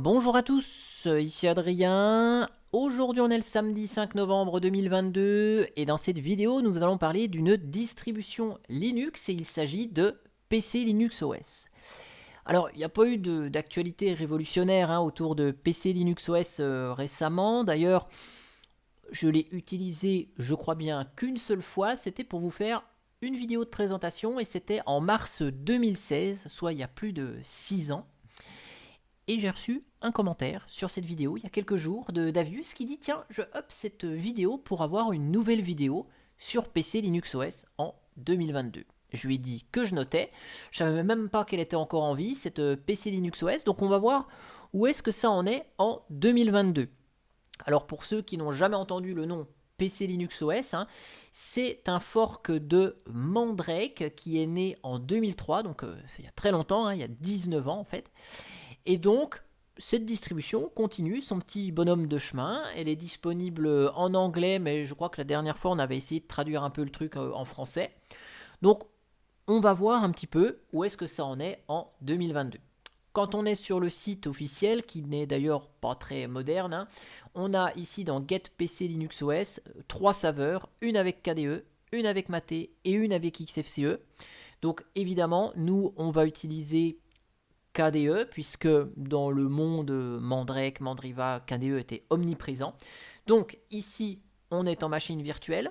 Bonjour à tous, ici Adrien. Aujourd'hui on est le samedi 5 novembre 2022 et dans cette vidéo nous allons parler d'une distribution Linux et il s'agit de PC Linux OS. Alors il n'y a pas eu d'actualité révolutionnaire autour de PC Linux OS récemment. D'ailleurs je l'ai utilisé je crois bien qu'une seule fois, c'était pour vous faire une vidéo de présentation et c'était en mars 2016, soit il y a plus de 6 ans. Et j'ai reçu un commentaire sur cette vidéo il y a quelques jours de Davius qui dit tiens, je up cette vidéo pour avoir une nouvelle vidéo sur PC Linux OS en 2022. Je lui ai dit que je notais, je savais même pas qu'elle était encore en vie, cette PC Linux OS, donc on va voir où est-ce que ça en est en 2022. Alors pour ceux qui n'ont jamais entendu le nom PC Linux OS, c'est un fork de Mandrake qui est né en 2003, donc c'est il y a très longtemps, il y a 19 ans en fait. Et donc, cette distribution continue son petit bonhomme de chemin. Elle est disponible en anglais, mais je crois que la dernière fois, on avait essayé de traduire un peu le truc en français. Donc, on va voir un petit peu où est-ce que ça en est en 2022. Quand on est sur le site officiel, qui n'est d'ailleurs pas très moderne, on a ici dans Get PC Linux OS 3 saveurs, une avec KDE, une avec Mate et une avec XFCE. Donc évidemment, nous, on va utiliser KDE, puisque dans le monde Mandrake, Mandriva, KDE était omniprésent. Donc ici, on est en machine virtuelle.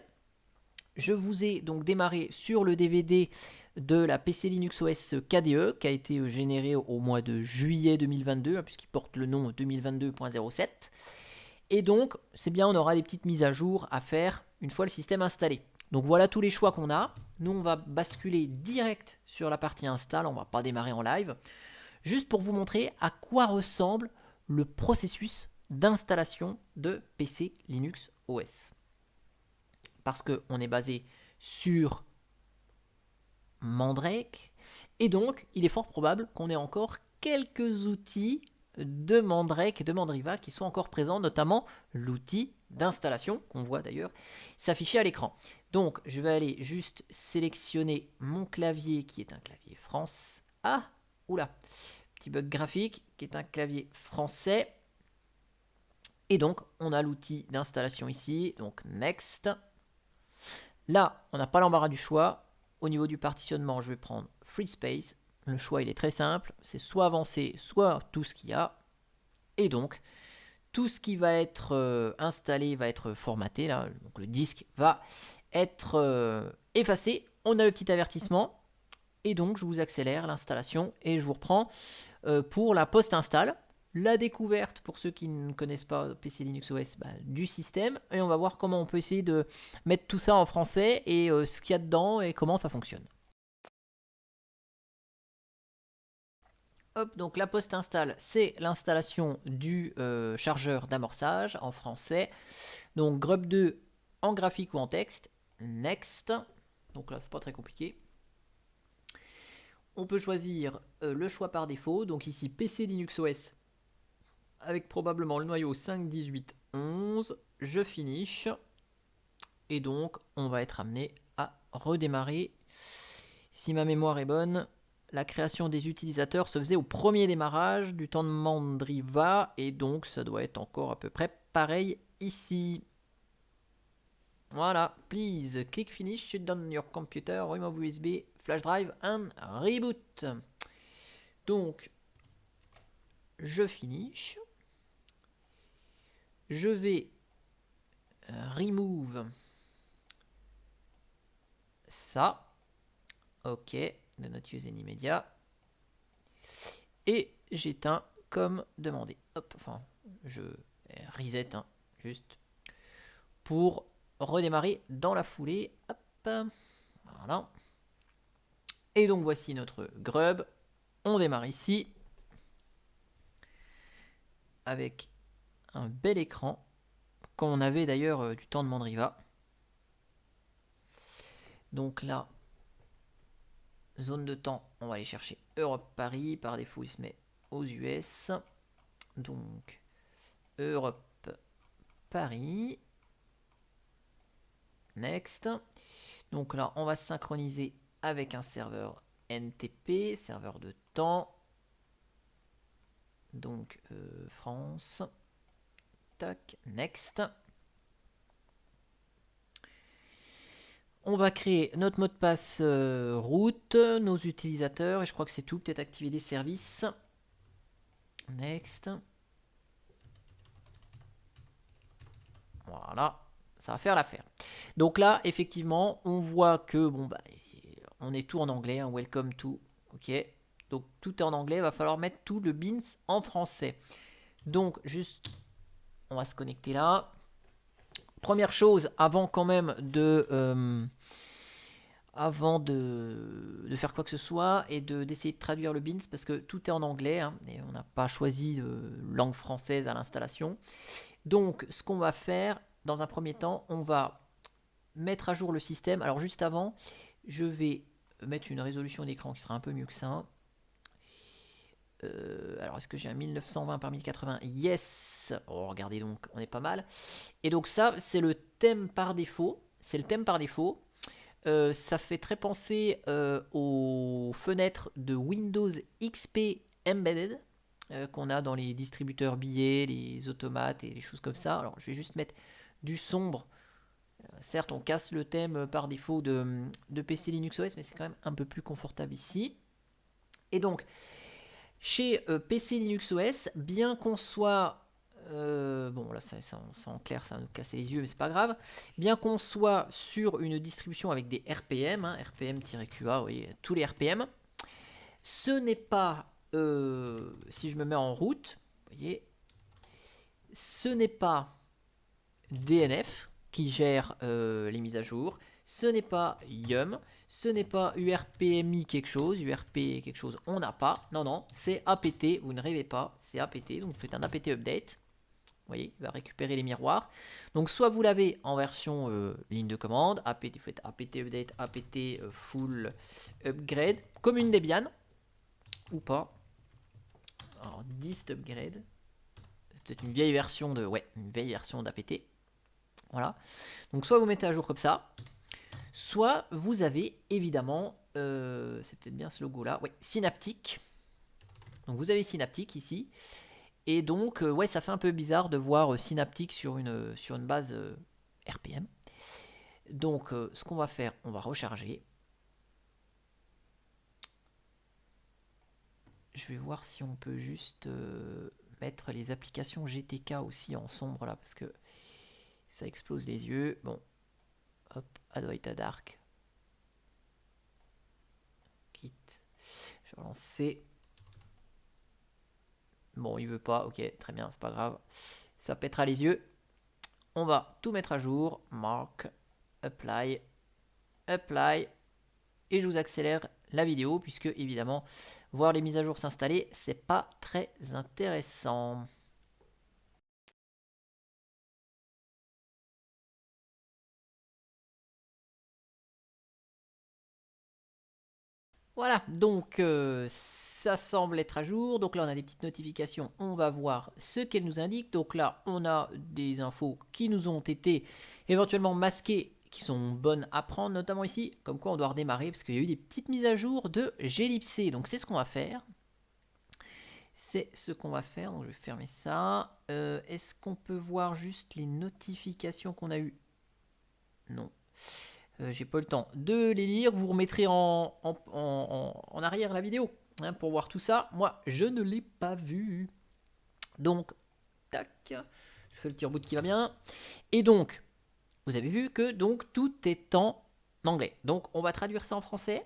Je vous ai donc démarré sur le DVD de la PC Linux OS KDE, qui a été généré au mois de juillet 2022, puisqu'il porte le nom 2022.07. Et donc, c'est bien, on aura des petites mises à jour à faire une fois le système installé. Donc voilà tous les choix qu'on a. Nous, on va basculer direct sur la partie install, on ne va pas démarrer en live. Juste pour vous montrer à quoi ressemble le processus d'installation de PC Linux OS. Parce qu'on est basé sur Mandrake, et donc il est fort probable qu'on ait encore quelques outils de Mandrake et de Mandriva qui sont encore présents, notamment l'outil d'installation, qu'on voit d'ailleurs s'afficher à l'écran. Donc je vais aller juste sélectionner mon clavier qui est un clavier France. Ah, oula, petit bug graphique qui est un clavier français. Et donc, on a l'outil d'installation ici, donc Next. Là, on n'a pas l'embarras du choix. Au niveau du partitionnement, je vais prendre Free Space. Le choix, il est très simple. C'est soit avancé, soit tout ce qu'il y a. Et donc, tout ce qui va être installé va être formaté. Là. Donc, le disque va être effacé. On a le petit avertissement. Et donc, je vous accélère l'installation et je vous reprends pour la post-install. La découverte, pour ceux qui ne connaissent pas PC Linux OS, du système. Et on va voir comment on peut essayer de mettre tout ça en français et ce qu'il y a dedans et comment ça fonctionne. Hop, donc la post-install, c'est l'installation du chargeur d'amorçage en français. Donc Grub 2 en graphique ou en texte. Next. Donc là, c'est pas très compliqué. On peut choisir le choix par défaut. Donc ici, PC Linux OS avec probablement le noyau 5.18.11. Je finish. Et donc, on va être amené à redémarrer. Si ma mémoire est bonne, la création des utilisateurs se faisait au premier démarrage du temps de Mandriva. Et donc, ça doit être encore à peu près pareil ici. Voilà, please click finish, shut down your computer, remove USB, flash drive and reboot. Donc, je finish. Je vais remove ça. OK, de not use any media. Et j'éteins comme demandé. Hop, enfin, je reset juste pour redémarrer dans la foulée. Hop, voilà. Et donc voici notre grub. On démarre ici avec un bel écran, comme on avait d'ailleurs du temps de Mandriva. Donc là, zone de temps, on va aller chercher Europe-Paris. Par défaut, il se met aux US. Donc, Europe-Paris. Next. Donc là, on va se synchroniser avec un serveur NTP, serveur de temps. Donc France. Tac, next. On va créer notre mot de passe route, nos utilisateurs, et je crois que c'est tout. Peut-être activer des services. Next. Voilà, ça va faire l'affaire. Donc là, effectivement, on voit que, bon, bah, on est tout en anglais, hein, welcome to, ok. Donc tout est en anglais, il va falloir mettre tout le beans en français. Donc juste, on va se connecter là. Première chose, avant quand même de faire quoi que ce soit et d'essayer de traduire le beans parce que tout est en anglais, hein, et on n'a pas choisi de langue française à l'installation. Donc ce qu'on va faire dans un premier temps, on va mettre à jour le système. Alors juste avant, je vais mettre une résolution d'écran qui sera un peu mieux que ça. Alors est-ce que j'ai un 1920 par 1080? Yes. Oh, regardez donc, on est pas mal. Et donc ça, c'est le thème par défaut. C'est le thème par défaut. Ça fait très penser aux fenêtres de Windows XP Embedded qu'on a dans les distributeurs billets, les automates et les choses comme ça. Alors je vais juste mettre du sombre. Certes, on casse le thème par défaut de PC Linux OS, mais c'est quand même un peu plus confortable ici. Et donc, chez PC Linux OS, bien qu'on soit... bon, là, ça en clair, ça va nous casser les yeux, mais c'est pas grave. Bien qu'on soit sur une distribution avec des RPM, hein, RPM-QA, vous voyez, tous les RPM, ce n'est pas... si je me mets en route, vous voyez, ce n'est pas DNF qui gère les mises à jour. Ce n'est pas Yum. Ce n'est pas URPMI quelque chose. URP quelque chose, on n'a pas. Non, non, c'est APT. Vous ne rêvez pas, c'est APT. Donc vous faites un APT update. Vous voyez, il va récupérer les miroirs. Donc soit vous l'avez en version ligne de commande. APT, vous faites APT update, APT full upgrade. Comme une Debian. Ou pas. Alors dist upgrade. C'est peut-être une vieille version de... Ouais, une vieille version d'APT. Voilà. Donc soit vous mettez à jour comme ça, soit vous avez évidemment, c'est peut-être bien ce logo là, ouais, Synaptic. Donc vous avez Synaptic ici. Et donc, ouais, ça fait un peu bizarre de voir Synaptic sur une base RPM. Donc, ce qu'on va faire, on va recharger. Je vais voir si on peut juste mettre les applications GTK aussi en sombre là, parce que ça explose les yeux. Bon, hop, Advaita Dark. Quitte. Je vais relancer. Bon, il veut pas, ok, très bien, c'est pas grave. Ça pètera les yeux. On va tout mettre à jour. Mark, apply, apply. Et je vous accélère la vidéo, puisque évidemment, voir les mises à jour s'installer, c'est pas très intéressant. Voilà, donc ça semble être à jour. Donc là, on a des petites notifications. On va voir ce qu'elles nous indiquent. Donc là, on a des infos qui nous ont été éventuellement masquées, qui sont bonnes à prendre, notamment ici, comme quoi on doit redémarrer, parce qu'il y a eu des petites mises à jour de glibc. Donc c'est ce qu'on va faire. C'est ce qu'on va faire. Donc je vais fermer ça. Est-ce qu'on peut voir juste les notifications qu'on a eues? Non. J'ai pas eu le temps de les lire. Vous remettrez en arrière la vidéo hein, pour voir tout ça. Moi, je ne l'ai pas vu. Donc, tac. Je fais le petit reboot qui va bien. Et donc, vous avez vu que donc tout est en anglais. Donc, on va traduire ça en français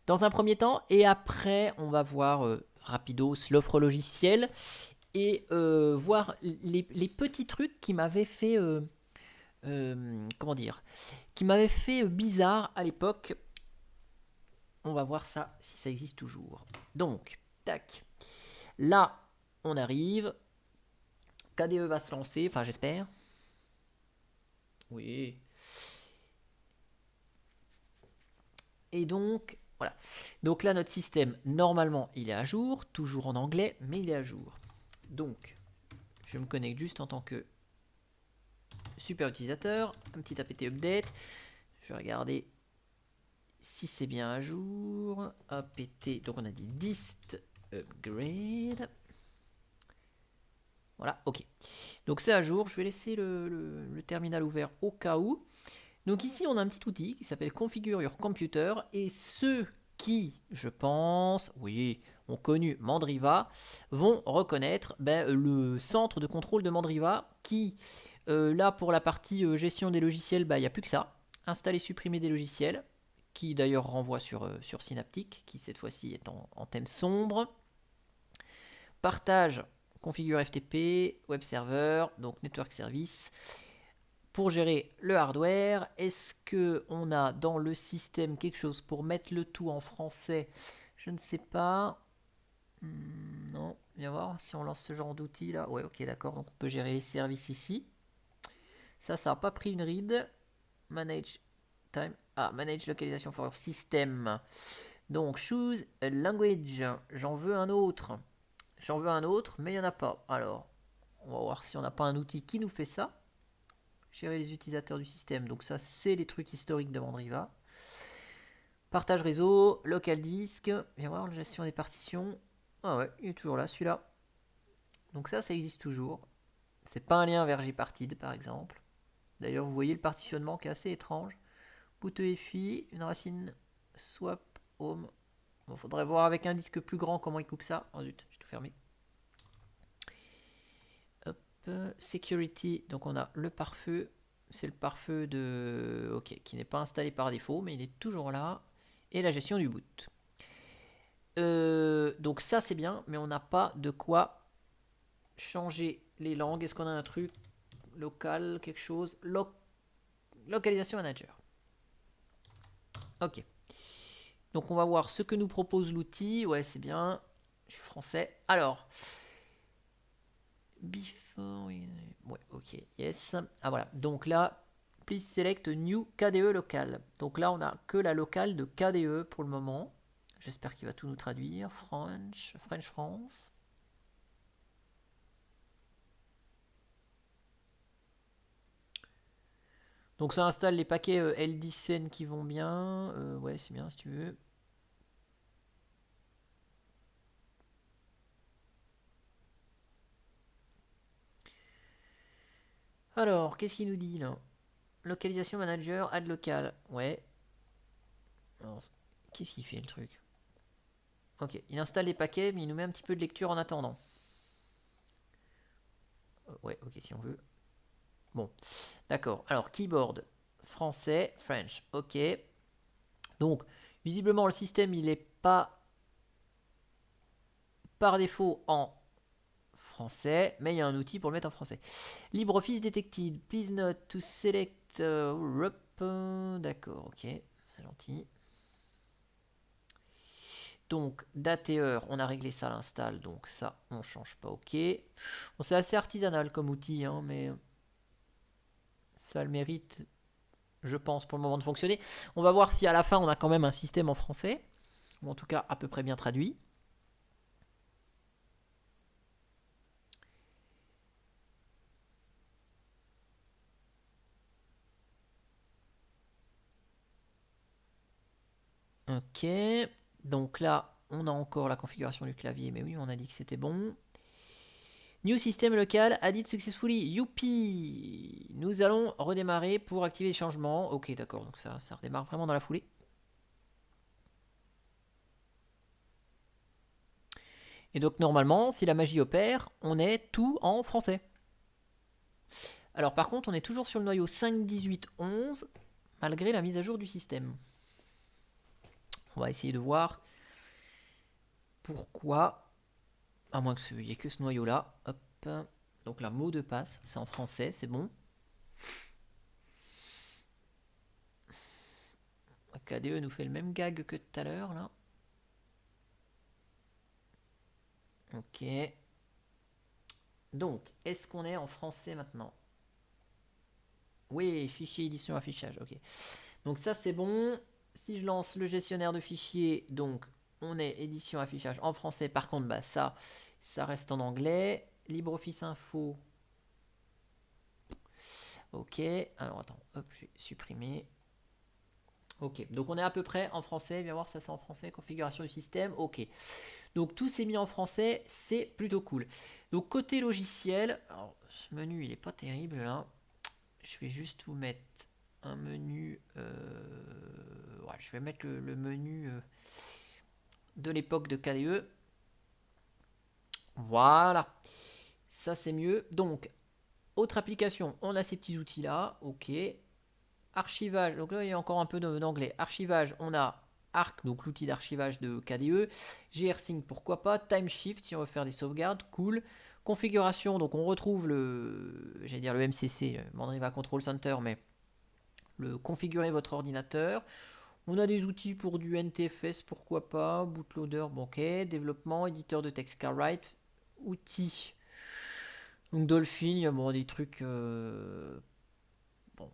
dans un premier temps. Et après, on va voir rapidos l'offre logicielle et voir les petits trucs qui m'avaient fait... comment dire, qui m'avait fait bizarre à l'époque. On va voir ça si ça existe toujours. Donc, tac. Là, on arrive. KDE va se lancer, enfin j'espère. Oui. Et donc, voilà. Donc là, notre système, normalement, il est à jour. Toujours en anglais, mais il est à jour. Donc, je me connecte juste en tant que super utilisateur. Un petit apt update. Je vais regarder si c'est bien à jour. apt, donc on a dit dist upgrade. Voilà, ok. Donc c'est à jour, je vais laisser le terminal ouvert au cas où. Donc ici, on a un petit outil qui s'appelle Configure Your Computer. Et ceux qui, je pense, oui, ont connu Mandriva, vont reconnaître le centre de contrôle de Mandriva qui, là, pour la partie gestion des logiciels, il n'y a plus que ça. Installer, supprimer des logiciels, qui d'ailleurs renvoie sur Synaptic, qui cette fois-ci est en thème sombre. Partage, configure FTP, web server, donc network service. Pour gérer le hardware, est-ce qu'on a dans le système quelque chose pour mettre le tout en français? Je ne sais pas. Non, viens voir si on lance ce genre d'outil là. Ouais, ok, d'accord. Donc on peut gérer les services ici. Ça n'a pas pris une read. Manage time. Ah, manage localisation for your system. Donc choose a language. J'en veux un autre. J'en veux un autre, mais il n'y en a pas. Alors, on va voir si on n'a pas un outil qui nous fait ça. Gérer les utilisateurs du système. Donc ça, c'est les trucs historiques de Mandriva. Partage réseau, local disk. Viens voir la gestion des partitions. Ah ouais, il est toujours là, celui-là. Donc ça existe toujours. C'est pas un lien vers Gparted, par exemple. D'ailleurs, vous voyez le partitionnement qui est assez étrange. Boot EFI, une racine swap home. Bon, faudrait voir avec un disque plus grand comment il coupe ça. Oh zut, j'ai tout fermé. Hop, security. Donc on a le pare-feu. C'est le pare-feu de... Ok, qui n'est pas installé par défaut, mais il est toujours là. Et la gestion du boot. Donc ça c'est bien, mais on n'a pas de quoi changer les langues. Est-ce qu'on a un truc local, quelque chose localisation manager. Ok. Donc on va voir ce que nous propose l'outil. Ouais, c'est bien. Je suis français. Alors. Before... Ouais, ok. Yes. Ah voilà. Donc là, please select new KDE local. Donc là, on n'a que la locale de KDE pour le moment. J'espère qu'il va tout nous traduire. French France. Donc ça installe les paquets LDCN qui vont bien. Ouais, c'est bien si tu veux. Alors, qu'est-ce qu'il nous dit là? Localisation manager, add local. Ouais. Qu'est-ce qu'il fait le truc? Ok, il installe les paquets, mais il nous met un petit peu de lecture en attendant. Ouais, ok, si on veut. Bon, d'accord. Alors, keyboard, français, French. Ok. Donc, visiblement, le système, il n'est pas par défaut en français, mais il y a un outil pour le mettre en français. LibreOffice detected. Please note to select. D'accord, ok, c'est gentil. Donc, date et heure, on a réglé ça à l'install, donc ça, on change pas, ok. Bon, c'est assez artisanal comme outil, hein, mais ça a le mérite, je pense, pour le moment de fonctionner. On va voir si à la fin, on a quand même un système en français, ou en tout cas à peu près bien traduit. Ok, donc là, on a encore la configuration du clavier, mais oui, on a dit que c'était bon. New system local added successfully. Youpi! Nous allons redémarrer pour activer les changements. Ok, d'accord, donc ça redémarre vraiment dans la foulée. Et donc normalement, si la magie opère, on est tout en français. Alors par contre, on est toujours sur le noyau 5.18.11, malgré la mise à jour du système. On va essayer de voir pourquoi, à moins qu'il n'y ait que ce noyau-là. Hop. Donc là, mot de passe, c'est en français, c'est bon. KDE nous fait le même gag que tout à l'heure, là. Ok. Donc, est-ce qu'on est en français maintenant? Oui, fichier édition affichage, ok. Donc ça c'est bon. Si je lance le gestionnaire de fichiers, donc on est édition affichage en français. Par contre, bah ça reste en anglais. LibreOffice Info. Ok. Alors attends, hop, je vais supprimer. Ok, donc on est à peu près en français. Viens voir, ça c'est en français. Configuration du système. Ok. Donc tout s'est mis en français, c'est plutôt cool. Donc côté logiciel, alors, ce menu il est pas terrible là. Je vais juste vous mettre un menu. Ouais, je vais mettre le menu de l'époque de KDE. Voilà, ça c'est mieux. Donc, autre application, on a ces petits outils là, ok. Archivage, donc là il y a encore un peu d'anglais. Archivage, on a Arc, donc l'outil d'archivage de KDE. GRSync, pourquoi pas. Timeshift, si on veut faire des sauvegardes, cool. Configuration, donc on retrouve j'allais dire le MCC, Mandriva Control Center, mais le configurer votre ordinateur. On a des outils pour du NTFS, pourquoi pas. Bootloader, bon, ok. Développement, éditeur de texte CarWrite, outils. Donc Dolphin, il y a bon, des trucs. Bon,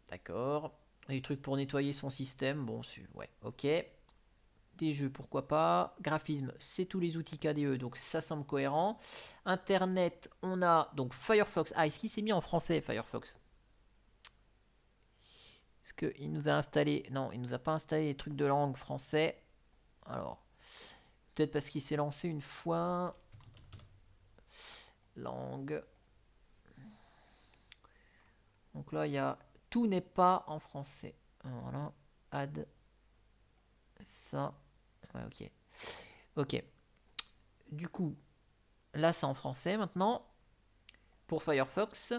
d'accord. Des trucs pour nettoyer son système, bon, ouais, ok. Des jeux, pourquoi pas. Graphisme, c'est tous les outils KDE, donc ça semble cohérent. Internet, on a donc Firefox. Ah, est-ce qu'il s'est mis en français, Firefox? Est-ce qu'il nous a installé... Non, il nous a pas installé les trucs de langue français. Alors, peut-être parce qu'il s'est lancé une fois. Langue. Donc là, il y a... Tout n'est pas en français. Voilà. Add. Ça. Ouais, ok. Ok. Du coup, là, c'est en français maintenant. Pour Firefox.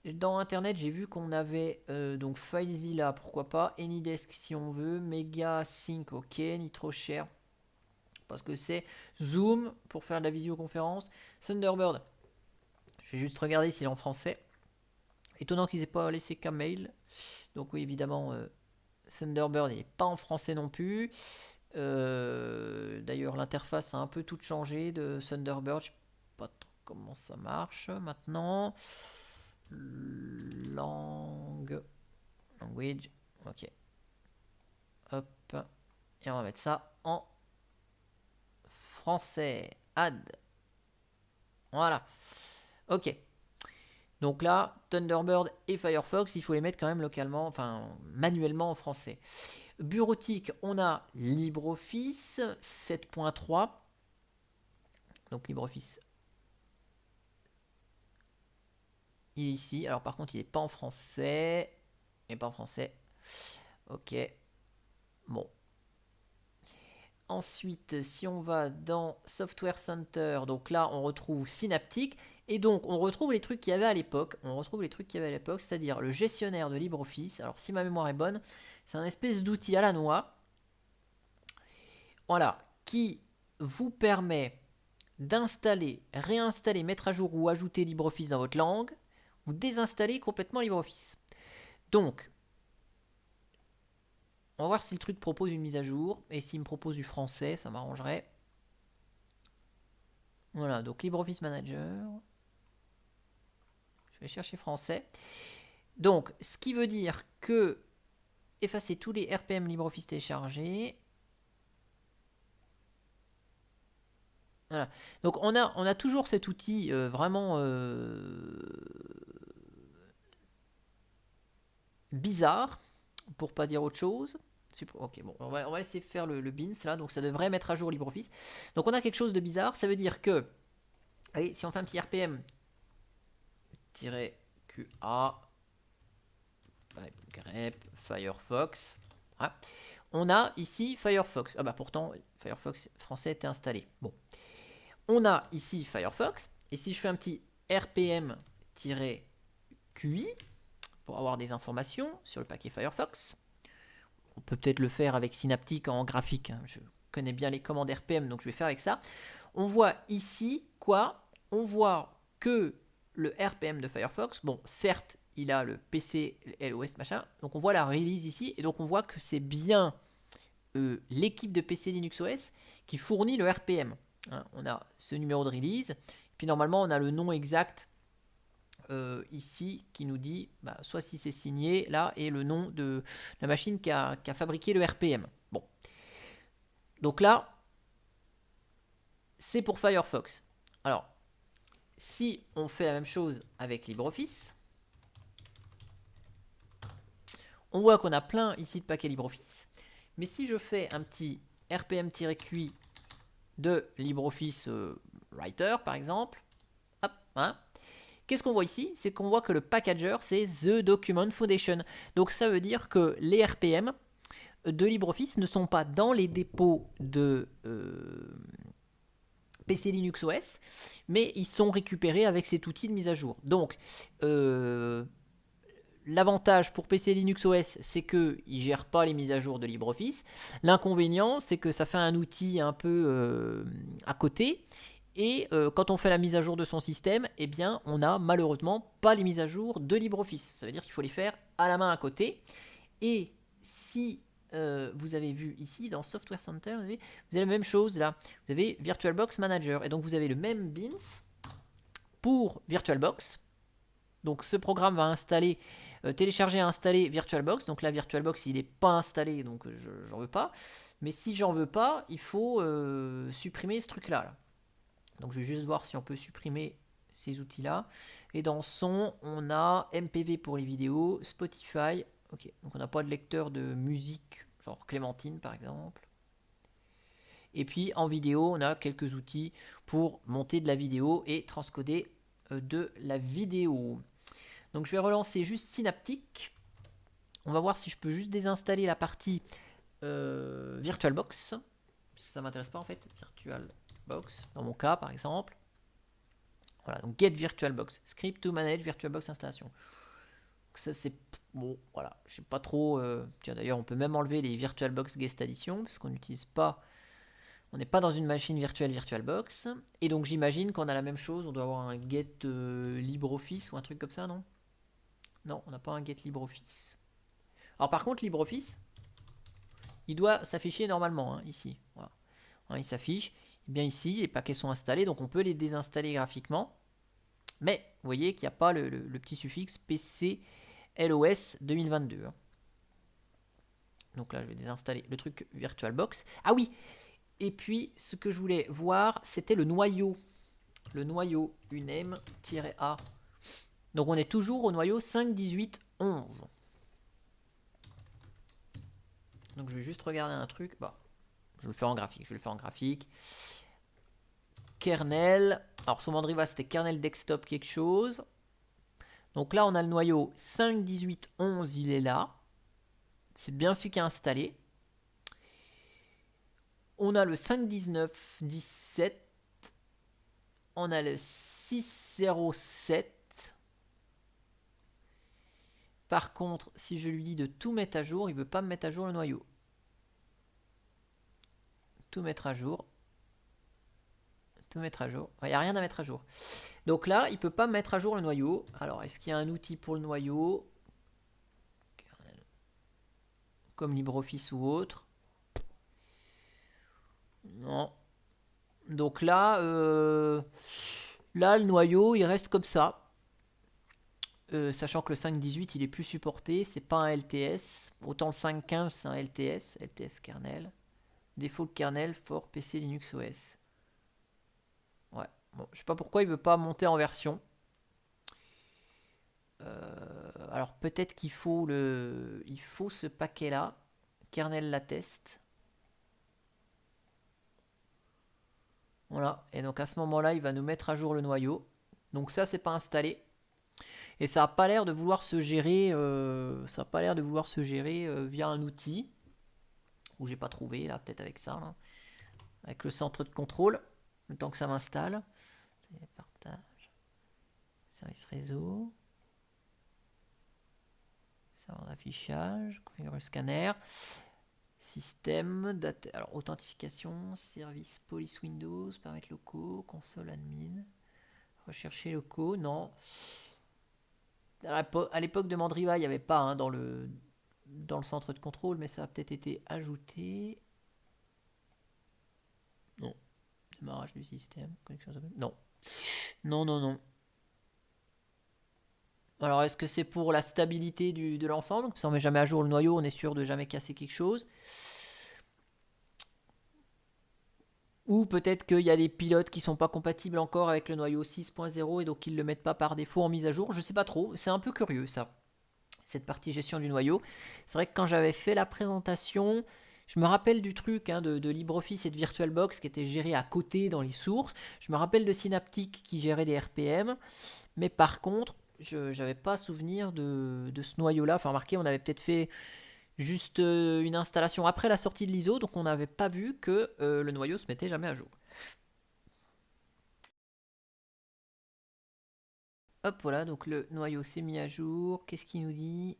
Dans Internet, j'ai vu qu'on avait donc FileZilla, pourquoi pas. AnyDesk si on veut. MegaSync, ok. NitroShare. Parce que c'est Zoom pour faire de la visioconférence. Thunderbird. Je vais juste regarder s'il est en français. Étonnant qu'ils aient pas laissé qu'un mail. Donc oui, évidemment, Thunderbird n'est pas en français non plus. D'ailleurs, l'interface a un peu tout changé de Thunderbird. Je sais pas trop comment ça marche maintenant. Language. Ok. Hop. Et on va mettre ça en français. Add. Voilà. Ok. Donc là, Thunderbird et Firefox, il faut les mettre quand même localement, enfin manuellement en français. Bureautique, on a LibreOffice 7.3. Donc LibreOffice, il est ici. Alors par contre, il n'est pas en français. Il n'est pas en français. Ok. Bon. Ensuite, si on va dans Software Center, donc là, on retrouve Synaptic. Et donc, on retrouve les trucs qu'il y avait à l'époque. C'est-à-dire le gestionnaire de LibreOffice. Alors, si ma mémoire est bonne, c'est un espèce d'outil à la noix. Voilà, qui vous permet d'installer, réinstaller, mettre à jour ou ajouter LibreOffice dans votre langue, ou désinstaller complètement LibreOffice. Donc, on va voir si le truc propose une mise à jour, et s'il me propose du français, ça m'arrangerait. Voilà, donc LibreOffice Manager. Je vais chercher français. Donc, ce qui veut dire que effacer tous les RPM LibreOffice téléchargés. Voilà. Donc on a toujours cet outil vraiment bizarre, pour pas dire autre chose. Ok, bon, on va laisser faire le bins là, donc ça devrait mettre à jour LibreOffice. Donc on a quelque chose de bizarre, ça veut dire que, allez, si on fait un petit RPM-QA, grep, Firefox, voilà. On a ici Firefox. Ah bah pourtant, Firefox français était installé. Bon. On a ici Firefox. Et si je fais un petit RPM-QI pour avoir des informations sur le paquet Firefox, on peut peut-être le faire avec Synaptic en graphique. Hein. Je connais bien les commandes RPM, donc je vais faire avec ça. On voit ici quoi? On voit que le RPM de Firefox, bon, certes, il a le PC, LOS, machin. Donc on voit la release ici, et donc on voit que c'est bien l'équipe de PC Linux OS qui fournit le RPM. Hein, on a ce numéro de release, puis normalement on a le nom exact ici qui nous dit soit si c'est signé là et le nom de la machine qui a fabriqué le RPM. Bon, donc là c'est pour Firefox. Alors si on fait la même chose avec LibreOffice, on voit qu'on a plein ici de paquets LibreOffice. Mais si je fais un petit RPM-QI de LibreOffice Writer, par exemple. Hop, hein. Qu'est-ce qu'on voit ici? C'est qu'on voit que le packager, c'est The Document Foundation. Donc ça veut dire que les RPM de LibreOffice ne sont pas dans les dépôts de PC Linux OS, mais ils sont récupérés avec cet outil de mise à jour. Donc, l'avantage pour PC Linux OS, c'est qu'il ne gère pas les mises à jour de LibreOffice. L'inconvénient, c'est que ça fait un outil un peu à côté. Et quand on fait la mise à jour de son système, eh bien, on n'a malheureusement pas les mises à jour de LibreOffice. Ça veut dire qu'il faut les faire à la main à côté. Et si vous avez vu ici dans Software Center, vous avez la même chose là. Vous avez VirtualBox Manager. Et donc vous avez le même bins pour VirtualBox. Donc ce programme va installer, télécharger et installer VirtualBox. Donc là VirtualBox il n'est pas installé, donc j'en veux pas. Mais si j'en veux pas, il faut supprimer ce truc là. Donc je vais juste voir si on peut supprimer ces outils là. Et dans son, on a MPV pour les vidéos, Spotify. Ok, donc on n'a pas de lecteur de musique, genre Clémentine par exemple. Et puis en vidéo, on a quelques outils pour monter de la vidéo et transcoder de la vidéo. Donc je vais relancer juste Synaptic. On va voir si je peux juste désinstaller la partie VirtualBox. Ça m'intéresse pas en fait, VirtualBox, dans mon cas par exemple. Voilà, donc Get VirtualBox, Script to Manage VirtualBox Installation. Ça c'est bon, voilà, je sais pas trop. Tiens d'ailleurs, on peut même enlever les VirtualBox Guest Addition parce qu'on n'utilise pas. On n'est pas dans une machine virtuelle VirtualBox. Et donc j'imagine qu'on a la même chose. On doit avoir un Get LibreOffice ou un truc comme ça, non? Non, on n'a pas un Get LibreOffice. Alors par contre, LibreOffice, il doit s'afficher normalement, hein, ici. Voilà. Hein, il s'affiche. Et bien ici, les paquets sont installés, donc on peut les désinstaller graphiquement. Mais vous voyez qu'il n'y a pas le petit suffixe PC LOS 2022. Hein. Donc là, je vais désinstaller le truc VirtualBox. Ah oui! Et puis, ce que je voulais voir, c'était le noyau. Le noyau uname-a. Donc, on est toujours au noyau 5.18.11. Donc, je vais juste regarder un truc. Bah, je le fais en graphique. Kernel. Alors, sur Mandriva, c'était kernel desktop quelque chose. Donc là, on a le noyau 5.18.11, il est là. C'est bien celui qui est installé. On a le 5.19.17. On a le 6.07. Par contre, si je lui dis de tout mettre à jour, il ne veut pas me mettre à jour le noyau. Tout mettre à jour. Tout mettre à jour. Il n'y a rien à mettre à jour. Donc là, il ne peut pas mettre à jour le noyau. Alors, est-ce qu'il y a un outil pour le noyau? Comme LibreOffice ou autre? Non. Donc là, là, le noyau, il reste comme ça. Sachant que le 5.18 il est plus supporté, c'est pas un LTS. Autant le 5.15 c'est un LTS, LTS kernel. Default kernel for PC Linux OS. Ouais, bon, je sais pas pourquoi il veut pas monter en version. Alors peut-être qu'il faut il faut ce paquet là, kernel latest. Voilà, et donc à ce moment-là, il va nous mettre à jour le noyau. Donc ça, c'est pas installé. Et ça n'a pas l'air de vouloir se gérer, via un outil où j'ai pas trouvé là, peut-être avec ça, là. Avec le centre de contrôle, le temps que ça m'installe. Partage, service réseau, serveur d'affichage, configure le scanner, système, data, alors authentification, service police Windows, paramètres locaux, console admin, rechercher locaux, non. À l'époque de Mandriva, il n'y avait pas hein, dans le centre de contrôle, mais ça a peut-être été ajouté. Non. Démarrage du système. Connexion. Non. Non, non, non. Alors, est-ce que c'est pour la stabilité de l'ensemble? Si on ne met jamais à jour le noyau, on est sûr de jamais casser quelque chose. Ou peut-être qu'il y a des pilotes qui ne sont pas compatibles encore avec le noyau 6.0 et donc ils ne le mettent pas par défaut en mise à jour. Je ne sais pas trop. C'est un peu curieux ça, cette partie gestion du noyau. C'est vrai que quand j'avais fait la présentation, Je me rappelle du truc hein, de LibreOffice et de VirtualBox qui était géré à côté dans les sources. Je me rappelle de Synaptic qui gérait des RPM. Mais par contre, je n'avais pas souvenir de ce noyau-là. Enfin, remarquez, on avait peut-être fait juste une installation après la sortie de l'ISO. Donc on n'avait pas vu que le noyau se mettait jamais à jour. Hop, voilà, donc le noyau s'est mis à jour. Qu'est-ce qu'il nous dit?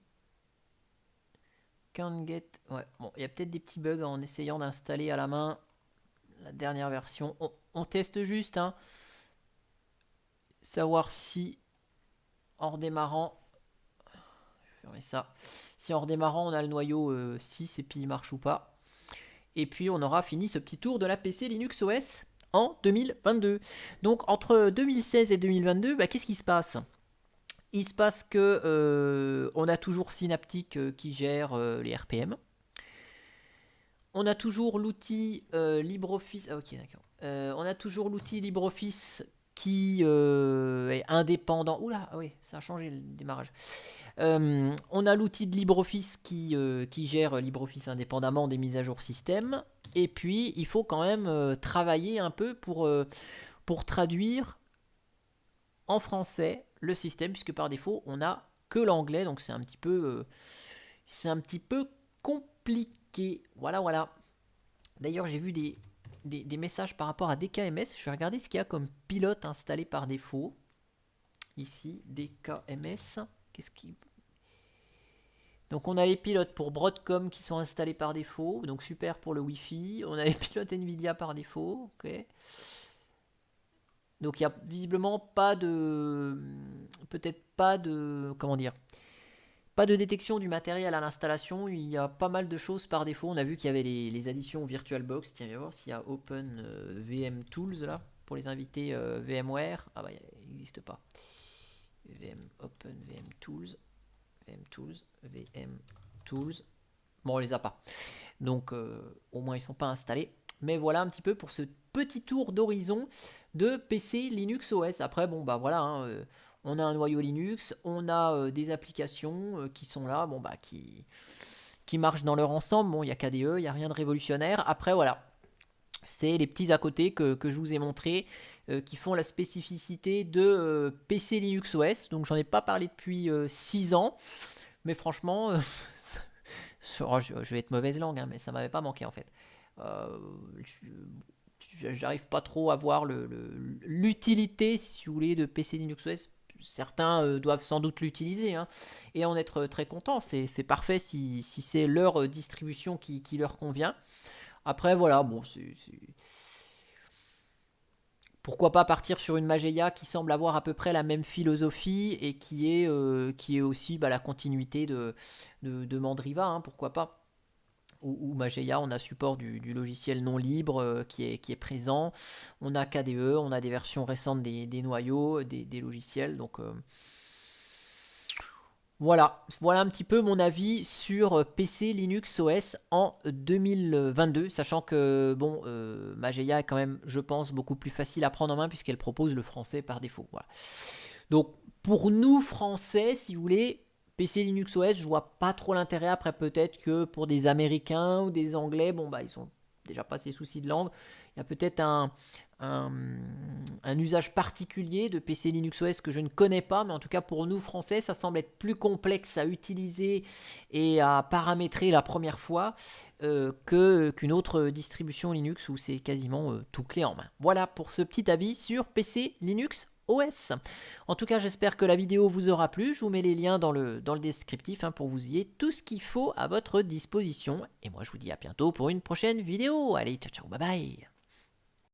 Can't get... Ouais, bon, il y a peut-être des petits bugs en essayant d'installer à la main la dernière version. On teste juste, hein. Savoir si, en redémarrant... Je vais fermer ça. Si en redémarrant, on a le noyau 6 et puis il marche ou pas. Et puis, on aura fini ce petit tour de la PC Linux OS en 2022. Donc, entre 2016 et 2022, bah, qu'est-ce qui se passe? Il se passe que on a toujours Synaptic qui gère les RPM. On a toujours l'outil LibreOffice. Ah, ok, d'accord. On a toujours l'outil LibreOffice qui est indépendant. Oula, ah oui, ça a changé le démarrage. On a l'outil de LibreOffice qui gère LibreOffice indépendamment des mises à jour système. Et puis, il faut quand même travailler un peu pour traduire en français le système, puisque par défaut, on n'a que l'anglais. Donc, c'est un petit peu compliqué. Voilà, voilà. D'ailleurs, j'ai vu des messages par rapport à DKMS. Je vais regarder ce qu'il y a comme pilote installé par défaut. Ici, DKMS. Qu'est-ce qui... Donc, on a les pilotes pour Broadcom qui sont installés par défaut. Donc, super pour le Wi-Fi. On a les pilotes Nvidia par défaut. Ok. Donc, il n'y a visiblement pas de... Peut-être pas de... Comment dire? Pas de détection du matériel à l'installation, il y a pas mal de choses par défaut. On a vu qu'il y avait les additions VirtualBox. Tiens, viens voir s'il y a Open VM Tools là, pour les invités VMware. Ah bah, il n'existe pas. Open VM Tools. VM Tools. Bon, on les a pas. Donc, au moins, ils sont pas installés. Mais voilà un petit peu pour ce petit tour d'horizon de PC Linux OS. Après, bon, bah voilà, hein, on a un noyau Linux, on a des applications qui sont là, bon, bah, qui marchent dans leur ensemble. Bon, il y a KDE, il n'y a rien de révolutionnaire. Après, voilà, c'est les petits à côté que je vous ai montrés qui font la spécificité de PC Linux OS. Donc, j'en ai pas parlé depuis 6 ans. Mais franchement, je vais être mauvaise langue, hein, mais ça m'avait pas manqué en fait. Euh, J'arrive pas trop à voir l'utilité, si vous voulez, de PC Linux OS. Certains doivent sans doute l'utiliser hein, et en être très contents. C'est parfait si c'est leur distribution qui leur convient. Après, voilà, bon, pourquoi pas partir sur une Mageia qui semble avoir à peu près la même philosophie et qui est aussi bah, la continuité de Mandriva, hein, pourquoi pas. Ou Mageia, on a support du logiciel non libre qui est présent. On a KDE, on a des versions récentes des noyaux, des logiciels. Donc voilà un petit peu mon avis sur PC Linux OS en 2022, sachant que bon, Mageia est quand même, je pense, beaucoup plus facile à prendre en main puisqu'elle propose le français par défaut. Voilà. Donc pour nous Français, si vous voulez, PC Linux OS, je vois pas trop l'intérêt. Après, peut-être que pour des Américains ou des Anglais, bon bah ils ont déjà pas ces soucis de langue. Il y a peut-être un usage particulier de PC Linux OS que je ne connais pas, mais en tout cas pour nous Français, ça semble être plus complexe à utiliser et à paramétrer la première fois qu'une autre distribution Linux où c'est quasiment tout clé en main. Voilà pour ce petit avis sur PC Linux OS. En tout cas, j'espère que la vidéo vous aura plu. Je vous mets les liens dans le descriptif hein, pour vous y ayez tout ce qu'il faut à votre disposition. Et moi, je vous dis à bientôt pour une prochaine vidéo. Allez, ciao, ciao, bye bye.